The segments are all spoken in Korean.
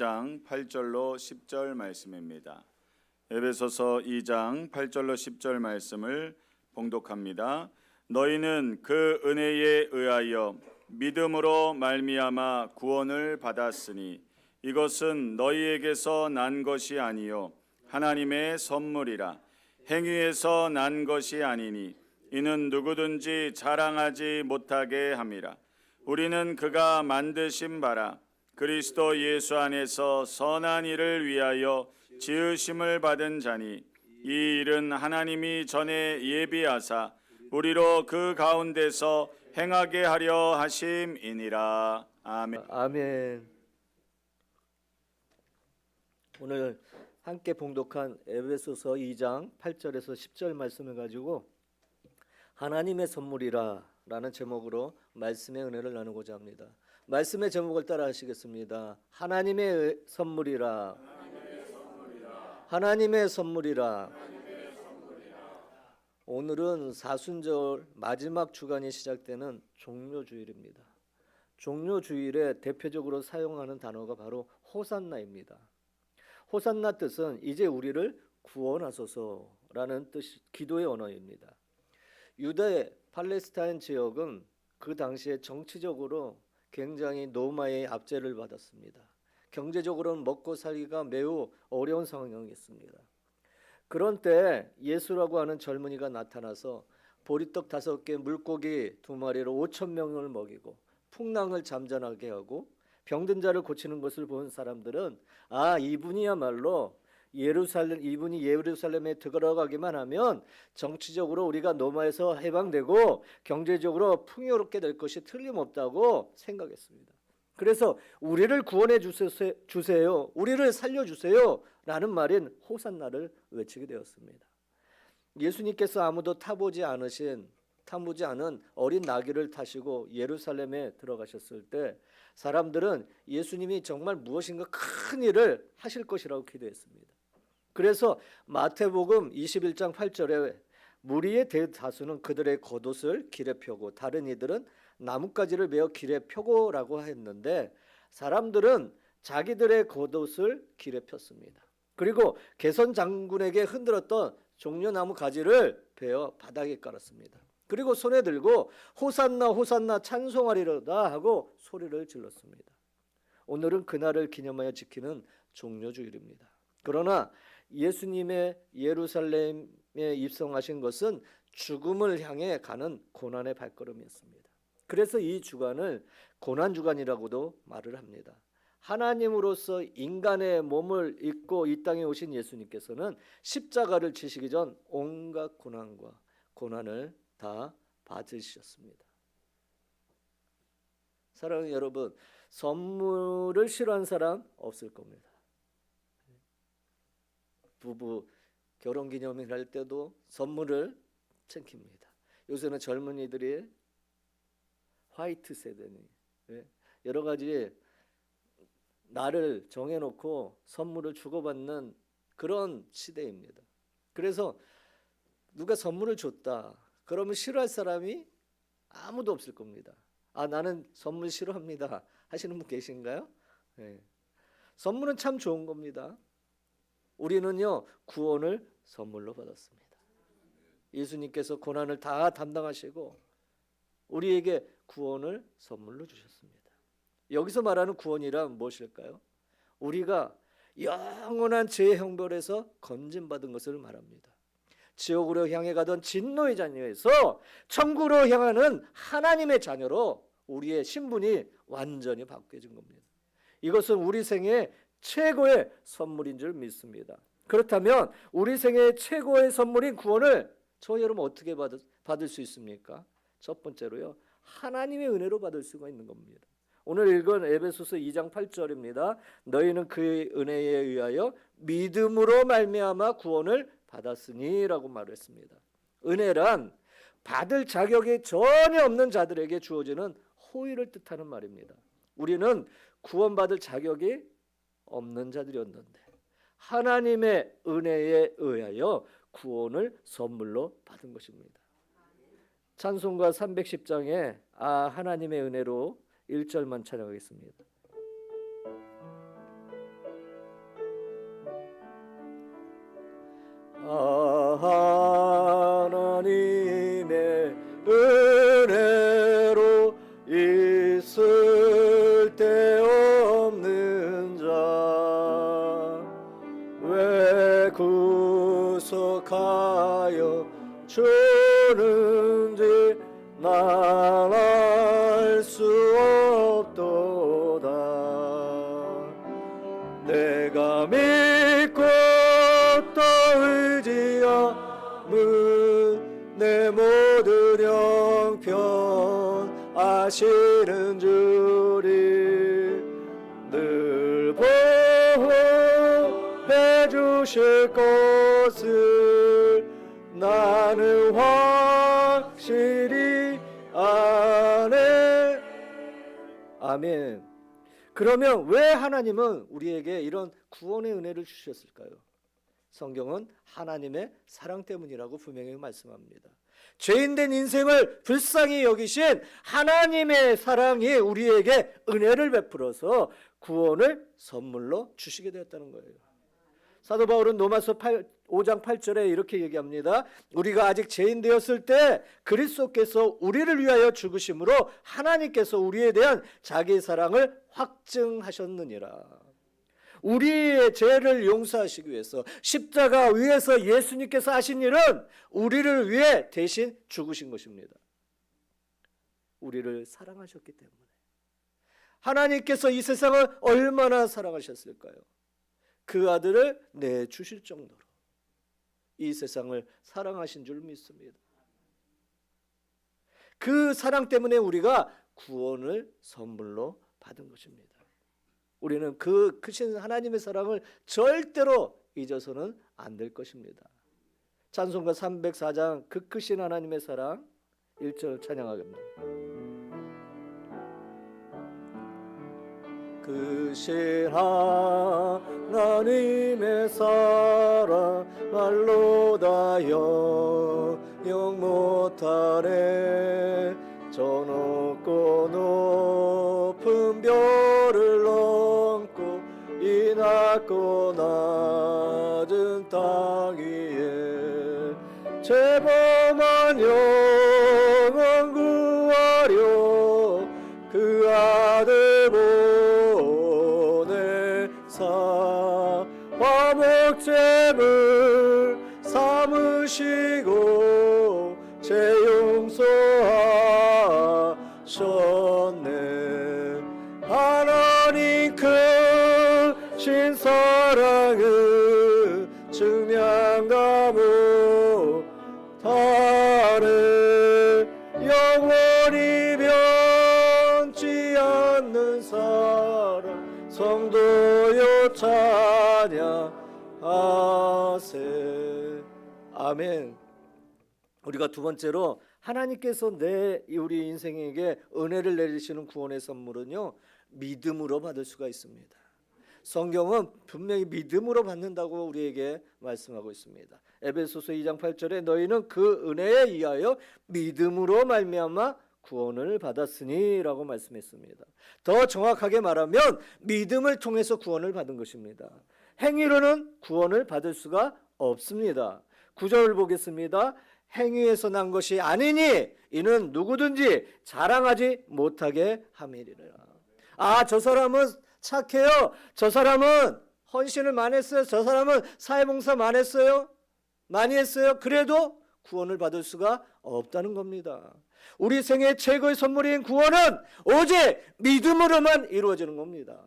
2장 8절로 10절 말씀입니다. 에베소서 2장 8절로 10절 말씀을 봉독합니다. 너희는 그 은혜에 의하여 믿음으로 말미암아 구원을 받았으니 이것은 너희에게서 난 것이 아니요 하나님의 선물이라. 행위에서 난 것이 아니니 이는 누구든지 자랑하지 못하게 함이라. 우리는 그가 만드신 바라 그리스도 예수 안에서 선한 일을 위하여 지으심을 받은 자니 이 일은 하나님이 전에 예비하사 우리로 그 가운데서 행하게 하려 하심이니라. 아멘. 아멘. 오늘 함께 봉독한 에베소서 2장 8절에서 10절 말씀을 가지고 하나님의 선물이라 라는 제목으로 말씀의 은혜를 나누고자 합니다. 말씀의 제목을 따라 하시겠습니다. 하나님의 선물이라. 하나님의 선물이라. 오늘은 사순절 마지막 주간이 시작되는 종료주일입니다. 종료주일에 대표적으로 사용하는 단어가 바로 호산나입니다. 호산나 뜻은 이제 우리를 구원하소서라는 뜻, 기도의 언어입니다. 유대 팔레스타인 지역은 그 당시에 정치적으로 굉장히 노마의 압제를 받았습니다. 경제적으로는 먹고 살기가 매우 어려운 상황이었습니다. 그런 때 예수라고 하는 젊은이가 나타나서 보리떡 5개, 물고기 2마리로 5,000명을 먹이고 풍랑을 잠잠하게 하고 병든 자를 고치는 것을 본 사람들은 이분이야말로 이분이 예루살렘에 들어가기만 하면 정치적으로 우리가 노마에서 해방되고 경제적으로 풍요롭게 될 것이 틀림없다고 생각했습니다. 그래서 우리를 구원해 주세요. 우리를 살려주세요. 라는 말인 호산나를 외치게 되었습니다. 예수님께서 아무도 타보지 않은 어린 나귀를 타시고 예루살렘에 들어가셨을 때 사람들은 예수님이 정말 무엇인가 큰 일을 하실 것이라고 기대했습니다. 그래서 마태복음 21장 8절에 무리의 대다수는 그들의 겉옷을 길에 펴고 다른 이들은 나뭇가지를 메어 길에 펴고라고 했는데 사람들은 자기들의 겉옷을 길에 폈습니다. 그리고 개선 장군에게 흔들었던 종려나무 가지를 베어 바닥에 깔았습니다. 그리고 손에 들고 호산나 호산나 찬송하리로다 하고 소리를 질렀습니다. 오늘은 그날을 기념하여 지키는 종료주일입니다. 그러나 예수님의 예루살렘에 입성하신 것은 죽음을 향해 가는 고난의 발걸음이었습니다. 그래서 이 주간을 고난주간이라고도 말을 합니다. 하나님으로서 인간의 몸을 입고 이 땅에 오신 예수님께서는 십자가를 지시기 전 온갖 고난과 고난을 다 받으셨습니다. 사랑하는 여러분, 선물을 싫어하는 사람 없을 겁니다. 부부 결혼기념일 할 때도 선물을 챙깁니다. 요새는 젊은이들이 화이트 세대니 여러 가지 날을 정해놓고 선물을 주고받는 그런 시대입니다. 그래서 누가 선물을 줬다 그러면 싫어할 사람이 아무도 없을 겁니다. 나는 선물 싫어합니다 하시는 분 계신가요? 네. 선물은 참 좋은 겁니다. 우리는요 구원을 선물로 받았습니다. 예수님께서 고난을 다 담당하시고 우리에게 구원을 선물로 주셨습니다. 여기서 말하는 구원이란 무엇일까요? 우리가 영원한 죄의 형벌에서 건진받은 것을 말합니다. 지옥으로 향해 가던 진노의 자녀에서 천국으로 향하는 하나님의 자녀로 우리의 신분이 완전히 바뀌어진 겁니다. 이것은 우리 생애 최고의 선물인 줄 믿습니다. 그렇다면 우리 생애 최고의 선물인 구원을 저 여러분 어떻게 받을 수 있습니까? 첫 번째로요, 하나님의 은혜로 받을 수가 있는 겁니다. 오늘 읽은 에베소서 2장 8절입니다. 너희는 그의 은혜에 의하여 믿음으로 말미암아 구원을 받았으니 라고 말했습니다. 은혜란 받을 자격이 전혀 없는 자들에게 주어지는 호의를 뜻하는 말입니다. 우리는 구원받을 자격이 없는 자들이었는데 하나님의 은혜에 의하여 구원을 선물로 받은 것입니다. 찬송가 310장에 하나님의 은혜로 1절만 찬양하겠습니다. 어찌하여 주는지 난 알 수 없도다. 내가 믿고 또 의지함은 내 모든 형편 아시는 주리 늘 보호해 주실 것을 나는 확실히 아네. 아멘. 그러면 왜 하나님은 우리에게 이런 구원의 은혜를 주셨을까요? 성경은 하나님의 사랑 때문이라고 분명히 말씀합니다. 죄인된 인생을 불쌍히 여기신 하나님의 사랑이 우리에게 은혜를 베풀어서 구원을 선물로 주시게 되었다는 거예요. 사도 바울은 로마서 5장 8절에 이렇게 얘기합니다. 우리가 아직 죄인 되었을 때 그리스도께서 우리를 위하여 죽으심으로 하나님께서 우리에 대한 자기 사랑을 확증하셨느니라. 우리의 죄를 용서하시기 위해서 십자가 위에서 예수님께서 하신 일은 우리를 위해 대신 죽으신 것입니다. 우리를 사랑하셨기 때문에. 하나님께서 이 세상을 얼마나 사랑하셨을까요? 그 아들을 내주실 정도로 이 세상을 사랑하신 줄 믿습니다. 그 사랑 때문에 우리가 구원을 선물로 받은 것입니다. 우리는 그 크신 하나님의 사랑을 절대로 잊어서는 안 될 것입니다. 찬송가 304장 그 크신 하나님의 사랑 1절 찬양하겠습니다. 크신 하나님의 사랑 말로 다 영영 못하네. 저 높고 높은 별을 넘고 이 낮고 낮은 땅 위에 죄범한 영혼 구하려 그 아들 보내사 화목제물 삼으시고 죄 용서하셨네. 하나님 크신 사랑을 증명다 못하네. 영원히 변치 않는 사랑 성도여 찬양하세. 아멘. 우리가 두 번째로 하나님께서 우리 인생에게 은혜를 내리시는 구원의 선물은요, 믿음으로 받을 수가 있습니다. 성경은 분명히 믿음으로 받는다고 우리에게 말씀하고 있습니다. 에베소서 2장 8절에 너희는 그 은혜에 의하여 믿음으로 말미암아 구원을 받았으니라고 말씀했습니다. 더 정확하게 말하면 믿음을 통해서 구원을 받은 것입니다. 행위로는 구원을 받을 수가 없습니다. 9절 보겠습니다. 행위에서 난 것이 아니니 이는 누구든지 자랑하지 못하게 함이리라. 아, 저 사람은 착해요. 저 사람은 헌신을 많이 했어요. 저 사람은 사회봉사 많이 했어요. 많이 했어요. 그래도 구원을 받을 수가 없다는 겁니다. 우리 생애 최고의 선물인 구원은 오직 믿음으로만 이루어지는 겁니다.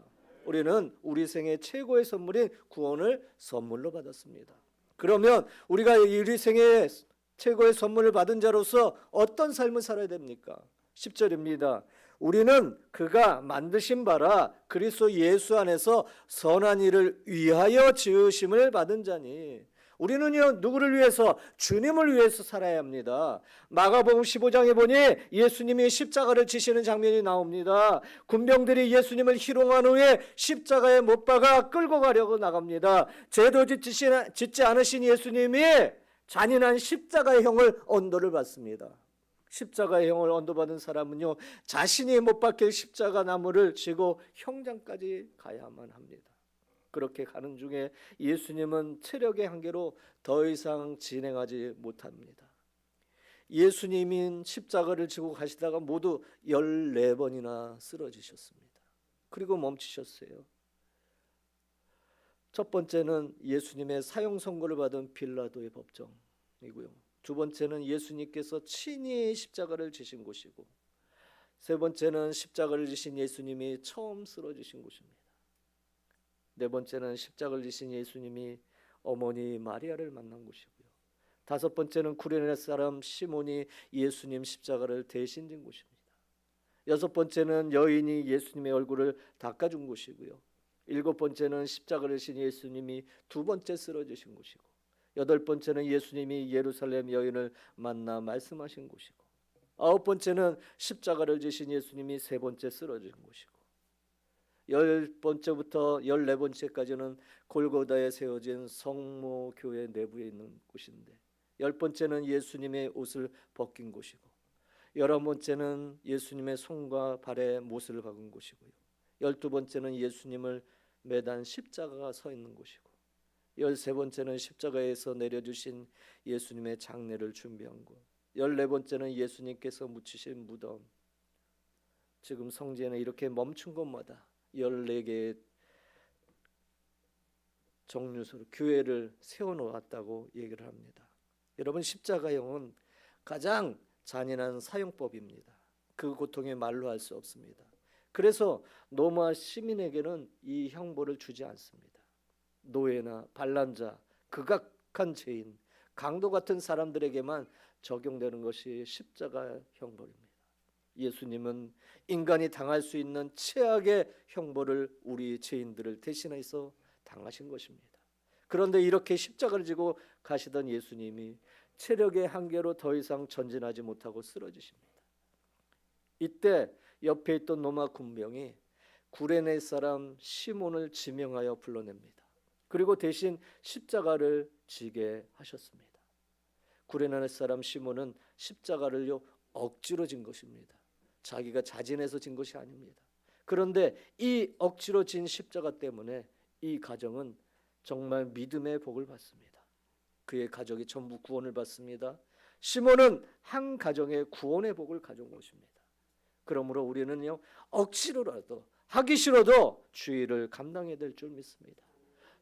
우리는 우리 생애 최고의 선물인 구원을 선물로 받았습니다. 그러면 우리가 우리 생애 최고의 선물을 받은 자로서 어떤 삶을 살아야 됩니까? 10절입니다. 우리는 그가 만드신 바라 그리스도 예수 안에서 선한 일을 위하여 지으심을 받은 자니. 우리는요, 누구를 위해서? 주님을 위해서 살아야 합니다. 마가복음 15장에 보니 예수님이 십자가를 지시는 장면이 나옵니다. 군병들이 예수님을 희롱한 후에 십자가에 못 박아 끌고 가려고 나갑니다. 죄도 짓지 않으신 예수님이 잔인한 십자가의 형을 언도를 받습니다. 십자가의 형을 언도받은 사람은요, 자신이 못 박힐 십자가 나무를 지고 형장까지 가야만 합니다. 그렇게 가는 중에 예수님은 체력의 한계로 더 이상 진행하지 못합니다. 예수님인 십자가를 지고 가시다가 모두 14번이나 쓰러지셨습니다. 그리고 멈추셨어요. 첫 번째는 예수님의 사형 선고를 받은 빌라도의 법정이고요. 두 번째는 예수님께서 친히 십자가를 지신 곳이고, 세 번째는 십자가를 지신 예수님이 처음 쓰러지신 곳입니다. 네 번째는 십자가를 지신 예수님이 어머니 마리아를 만난 곳이고요. 다섯 번째는 구레네 사람 시몬이 예수님 십자가를 대신 진 곳입니다. 여섯 번째는 여인이 예수님의 얼굴을 닦아준 곳이고요. 일곱 번째는 십자가를 지신 예수님이 두 번째 쓰러지신 곳이고, 여덟 번째는 예수님이 예루살렘 여인을 만나 말씀하신 곳이고, 아홉 번째는 십자가를 지신 예수님이 세 번째 쓰러진 곳이고, 열 번째부터 14번째까지는 골고다에 세워진 성모교회 내부에 있는 곳인데, 열 번째는 예수님의 옷을 벗긴 곳이고, 11번째는 예수님의 손과 발에 못을 박은 곳이고요. 12번째는 예수님을 매단 십자가가 서 있는 곳이고, 13번째는 십자가에서 내려주신 예수님의 장례를 준비한 곳, 14번째는 예수님께서 묻히신 무덤. 지금 성지에는 이렇게 멈춘 곳마다 14개의 정류소로 교회를 세워놓았다고 얘기를 합니다. 여러분, 십자가형은 가장 잔인한 사형법입니다. 그 고통의 말로 할 수 없습니다. 그래서 로마 시민에게는 이 형벌을 주지 않습니다. 노예나 반란자, 극악한 죄인, 강도 같은 사람들에게만 적용되는 것이 십자가 형벌입니다. 예수님은 인간이 당할 수 있는 최악의 형벌을 우리 죄인들을 대신해서 당하신 것입니다. 그런데 이렇게 십자가를 지고 가시던 예수님이 체력의 한계로 더 이상 전진하지 못하고 쓰러지십니다. 이때 옆에 있던 로마 군병이 구레네 사람 시몬을 지명하여 불러냅니다. 그리고 대신 십자가를 지게 하셨습니다. 구레네 사람 시몬은 십자가를요 억지로 진 것입니다. 자기가 자진해서 진 것이 아닙니다. 그런데 이 억지로 진 십자가 때문에 이 가정은 정말 믿음의 복을 받습니다. 그의 가족이 전부 구원을 받습니다. 시몬은 한 가정의 구원의 복을 가져온 것입니다. 그러므로 우리는요 억지로라도 하기 싫어도 주의를 감당해야 될 줄 믿습니다.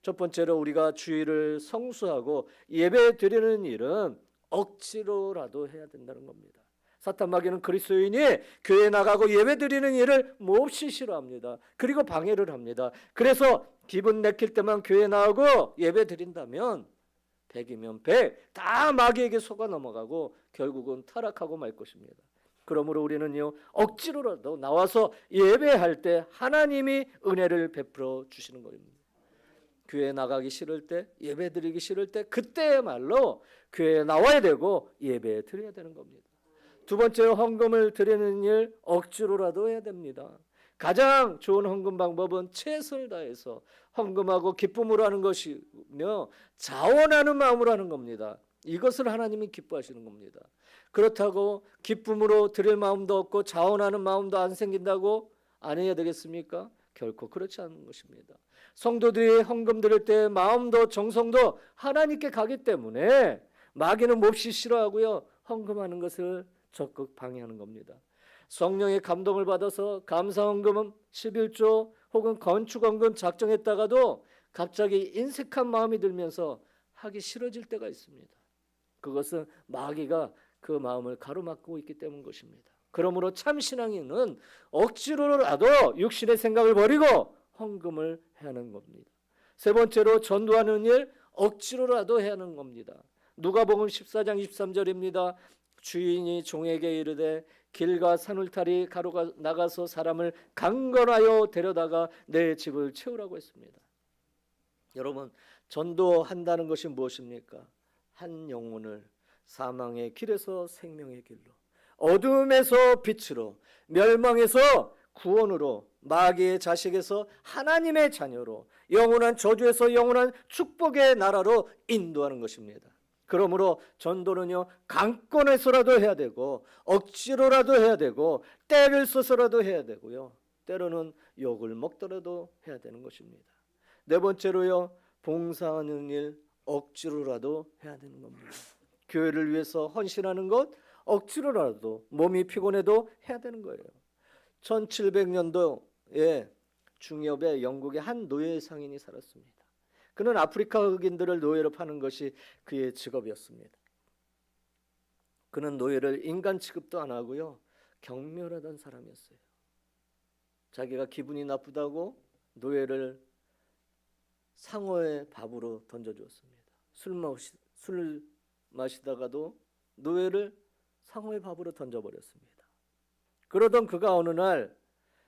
첫 번째로 우리가 주의를 성수하고 예배 드리는 일은 억지로라도 해야 된다는 겁니다. 사탄 마귀는 그리스도인이 교회에 나가고 예배 드리는 일을 몹시 싫어합니다. 그리고 방해를 합니다. 그래서 기분 내킬 때만 교회에 나오고 예배 드린다면 100이면 100 다 마귀에게 속아 넘어가고 결국은 타락하고 말 것입니다. 그러므로 우리는요 억지로라도 나와서 예배할 때 하나님이 은혜를 베풀어 주시는 겁니다. 교회에 나가기 싫을 때, 예배 드리기 싫을 때 그때야말로 교회에 나와야 되고 예배 드려야 되는 겁니다. 두 번째로 헌금을 드리는 일 억지로라도 해야 됩니다. 가장 좋은 헌금 방법은 최선을 다해서 헌금하고 기쁨으로 하는 것이며 자원하는 마음으로 하는 겁니다. 이것을 하나님이 기뻐하시는 겁니다. 그렇다고 기쁨으로 드릴 마음도 없고 자원하는 마음도 안 생긴다고 안 해야 되겠습니까? 결코 그렇지 않은 것입니다. 성도들이 헌금 드릴 때 마음도 정성도 하나님께 가기 때문에 마귀는 몹시 싫어하고요 헌금하는 것을 적극 방해하는 겁니다. 성령의 감동을 받아서 감사 헌금은 11조 혹은 건축 헌금 작정했다가도 갑자기 인색한 마음이 들면서 하기 싫어질 때가 있습니다. 그것은 마귀가 그 마음을 가로막고 있기 때문인 것입니다. 그러므로 참 신앙인은 억지로라도 육신의 생각을 버리고 헌금을 해야 하는 겁니다. 세 번째로 전도하는 일 억지로라도 해야 하는 겁니다. 누가복음 14장 23절입니다. 주인이 종에게 이르되 길과 산울타리 가로가 나가서 사람을 강건하여 데려다가 내 집을 채우라고 했습니다. 여러분, 전도한다는 것이 무엇입니까? 한 영혼을 사망의 길에서 생명의 길로, 어둠에서 빛으로, 멸망에서 구원으로, 마귀의 자식에서 하나님의 자녀로, 영원한 저주에서 영원한 축복의 나라로 인도하는 것입니다. 그러므로 전도는요 강권해서라도 해야 되고 억지로라도 해야 되고 때를 써서라도 해야 되고요 때로는 욕을 먹더라도 해야 되는 것입니다. 네 번째로요 봉사하는 일 억지로라도 해야 되는 겁니다. 교회를 위해서 헌신하는 것 억지로라도 몸이 피곤해도 해야 되는 거예요. 1700년도에 중엽에 영국의 한 노예 상인이 살았습니다. 그는 아프리카 흑인들을 노예로 파는 것이 그의 직업이었습니다. 그는 노예를 인간 취급도 안 하고요, 경멸하던 사람이었어요. 자기가 기분이 나쁘다고 노예를 상어의 밥으로 던져주었습니다. 술 마시다가도 노예를 상어의 밥으로 던져버렸습니다. 그러던 그가 어느 날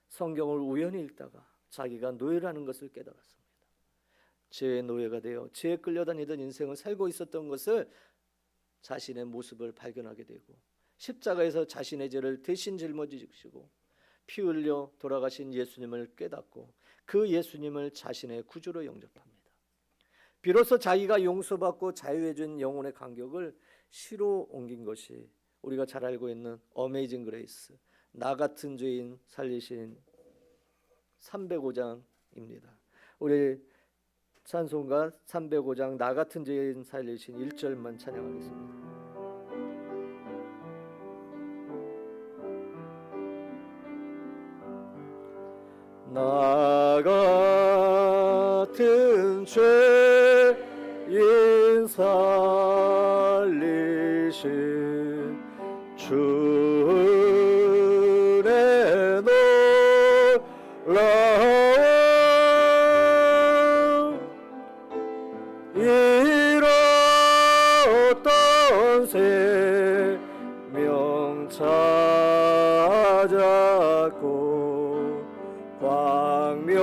성경을 우연히 읽다가 자기가 노예라는 것을 깨달았습니다. 죄의 노예가 되어 죄에 끌려다니던 인생을 살고 있었던 것을, 자신의 모습을 발견하게 되고, 십자가에서 자신의 죄를 대신 짊어지시고 피 흘려 돌아가신 예수님을 깨닫고 그 예수님을 자신의 구주로 영접합니다. 비로소 자기가 용서받고 자유해진 영혼의 간격을 시로 옮긴 것이 우리가 잘 알고 있는 어메이징 그레이스, 나 같은 죄인 살리신 305장입니다. 우리 찬송가 305장 나 같은 죄인 살리신 1절만 찬양하겠습니다. 나 같은 죄인 살리신 주의 놀라운 잃었던 생명 찾았고 광명으로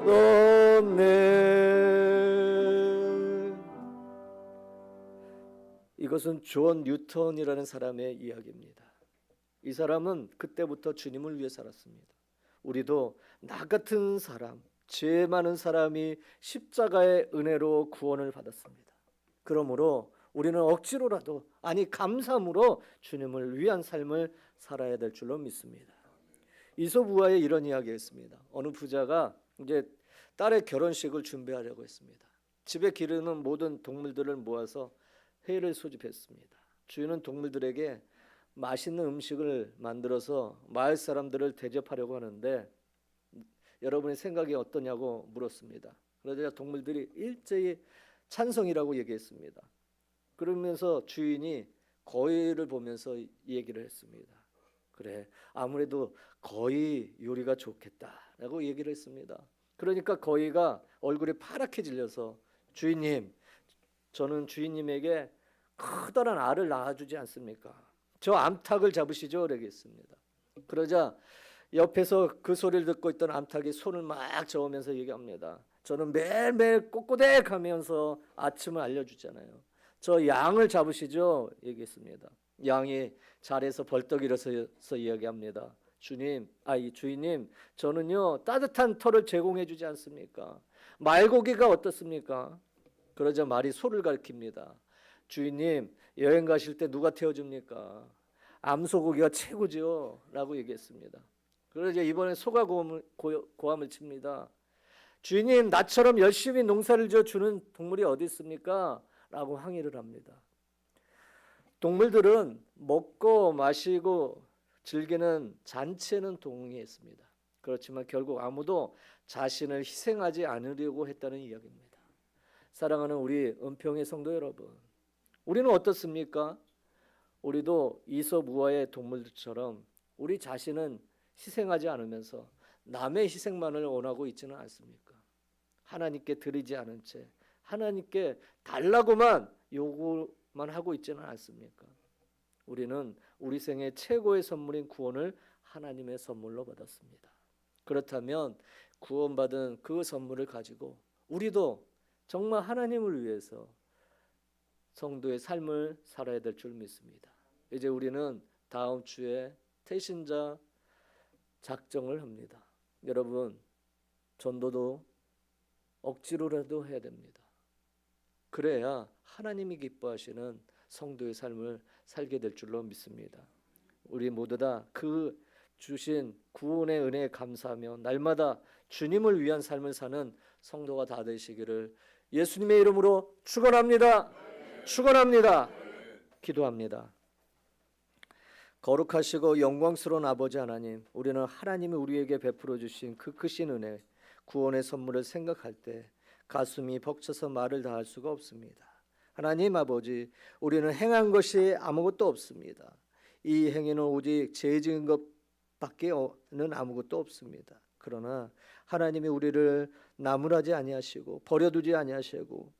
넣네. 이것은 존 뉴턴이라는 사람의 이야기입니다. 이 사람은 그때부터 주님을 위해 살았습니다. 우리도 나 같은 사람, 죄 많은 사람이 십자가의 은혜로 구원을 받았습니다. 그러므로 우리는 억지로라도, 아니 감사함으로 주님을 위한 삶을 살아야 될 줄로 믿습니다. 이솝 우화에 이런 이야기가 있습니다. 어느 부자가 이제 딸의 결혼식을 준비하려고 했습니다. 집에 기르는 모든 동물들을 모아서 회의를 소집했습니다. 주인은 동물들에게 맛있는 음식을 만들어서 마을 사람들을 대접하려고 하는데 여러분의 생각이 어떠냐고 물었습니다. 그러자 동물들이 일제히 찬성이라고 얘기했습니다. 그러면서 주인이 거위를 보면서 얘기를 했습니다. 그래, 아무래도 거위 요리가 좋겠다라고 얘기를 했습니다. 그러니까 거위가 얼굴이 파랗게 질려서, 주인님, 저는 주인님에게 커다란 알을 낳아주지 않습니까? 저 암탉을 잡으시죠? 라고 했습니다. 그러자 옆에서 그 소리를 듣고 있던 암탉이 손을 막 저으면서 얘기합니다. 저는 매일매일 꼬꼬댁하면서 아침을 알려주잖아요. 저 양을 잡으시죠? 얘기했습니다. 양이 자리에서 벌떡 일어서서 이야기합니다. 주인님, 저는요 따뜻한 털을 제공해 주지 않습니까? 말고기가 어떻습니까? 그러자 말이 소를 가리킵니다. 주인님, 여행 가실 때 누가 태워줍니까? 암소고기가 최고죠 라고 얘기했습니다. 그러자 이번에 소가 고함을 칩니다. 주인님, 나처럼 열심히 농사를 지어주는 동물이 어디 있습니까? 라고 항의를 합니다. 동물들은 먹고 마시고 즐기는 잔치에는 동의했습니다. 그렇지만 결국 아무도 자신을 희생하지 않으려고 했다는 이야기입니다. 사랑하는 우리 은평의 성도 여러분, 우리는 어떻습니까? 우리도 이솝 우화의 동물들처럼 우리 자신은 희생하지 않으면서 남의 희생만을 원하고 있지는 않습니까? 하나님께 드리지 않은 채 하나님께 달라고만 요구만 하고 있지는 않습니까? 우리는 우리 생의 최고의 선물인 구원을 하나님의 선물로 받았습니다. 그렇다면 구원받은 그 선물을 가지고 우리도 정말 하나님을 위해서 성도의 삶을 살아야 될 줄 믿습니다. 이제 우리는 다음 주에 태신자 작정을 합니다. 여러분, 전도도 억지로라도 해야 됩니다. 그래야 하나님이 기뻐하시는 성도의 삶을 살게 될 줄로 믿습니다. 우리 모두 다 그 주신 구원의 은혜에 감사하며 날마다 주님을 위한 삶을 사는 성도가 다 되시기를 예수님의 이름으로 축원합니다. 축원합니다. 기도합니다. 거룩하시고 영광스러운 아버지 하나님, 우리는 하나님이 우리에게 베풀어 주신 그 크신 은혜, 구원의 선물을 생각할 때 가슴이 벅차서 말을 다할 수가 없습니다. 하나님 아버지, 우리는 행한 것이 아무것도 없습니다. 이 행위는 오직 죄 지은 것밖에는 아무것도 없습니다. 그러나 하나님이 우리를 나무라지 아니하시고 버려두지 아니하시고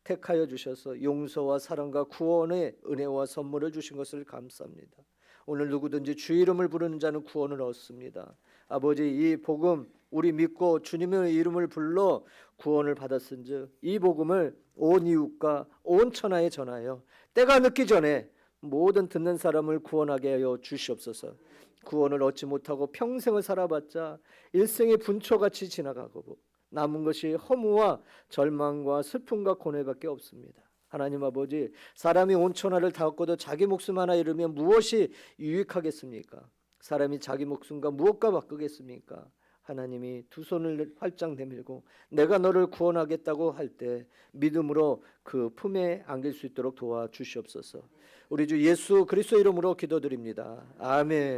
택하여 주셔서 용서와 사랑과 구원의 은혜와 선물을 주신 것을 감사합니다. 오늘 누구든지 주 이름을 부르는 자는 구원을 얻습니다. 아버지, 이 복음 우리 믿고 주님의 이름을 불러 구원을 받았은즉 이 복음을 온 이웃과 온 천하에 전하여 때가 늦기 전에 모든 듣는 사람을 구원하게 하여 주시옵소서. 구원을 얻지 못하고 평생을 살아봤자 일생의 분초같이 지나가고 남은 것이 허무와 절망과 슬픔과 고뇌밖에 없습니다. 하나님 아버지, 사람이 온 천하를 다 얻고도 자기 목숨 하나 잃으면 무엇이 유익하겠습니까? 사람이 자기 목숨과 무엇과 바꾸겠습니까? 하나님이 두 손을 활짝 내밀고 내가 너를 구원하겠다고 할 때 믿음으로 그 품에 안길 수 있도록 도와주시옵소서. 우리 주 예수 그리스도 이름으로 기도드립니다. 아멘.